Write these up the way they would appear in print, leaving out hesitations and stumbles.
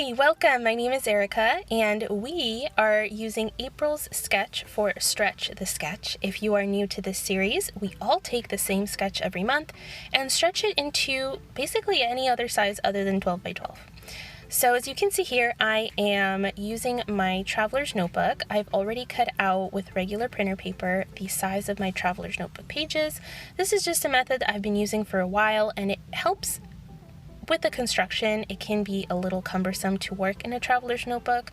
Hi, welcome. My name is Erica, and we are using April's sketch for Stretch the Sketch. If you are new to this series, we all take the same sketch every month and stretch it into basically any other size other than 12 by 12. So as you can see here, I am using my traveler's notebook. I've already cut out with regular printer paper the size of my traveler's notebook pages. This is just a method that I've been using for a while, and it helps with the construction. It can be a little cumbersome to work in a traveler's notebook.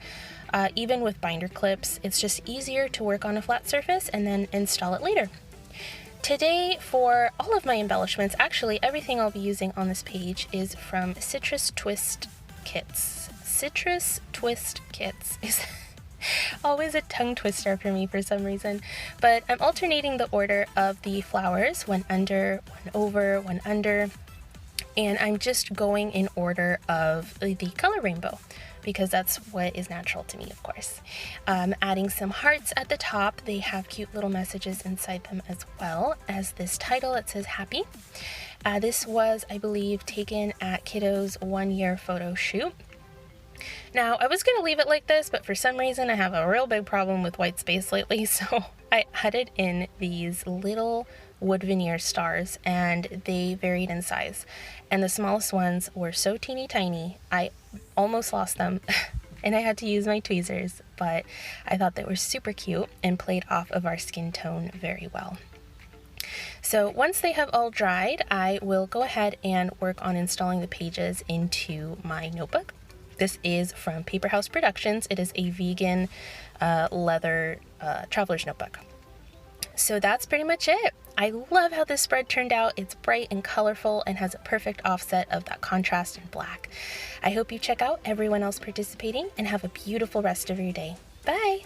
Even with binder clips, it's just easier to work on a flat surface and then install it later. Today, for all of my embellishments, actually everything I'll be using on this page is from Citrus Twist Kits. Citrus Twist Kits is always a tongue twister for me for some reason, but I'm alternating the order of the flowers, one under, one over, one under. And I'm just going in order of the color rainbow because that's what is natural to me, of course. Adding some hearts at the top. They have cute little messages inside them as well as this title that says happy. This was, I believe, taken at Kiddo's 1-year photo shoot. Now, I was going to leave it like this, but for some reason I have a real big problem with white space lately, so I added in these little wood veneer stars, and they varied in size. And the smallest ones were so teeny tiny, I almost lost them, and I had to use my tweezers, but I thought they were super cute and played off of our skin tone very well. So once they have all dried, I will go ahead and work on installing the pages into my notebook. This is from Paper House Productions. It is a vegan leather traveler's notebook. So that's pretty much it. I love how this spread turned out. It's bright and colorful and has a perfect offset of that contrast in black. I hope you check out everyone else participating and have a beautiful rest of your day. Bye!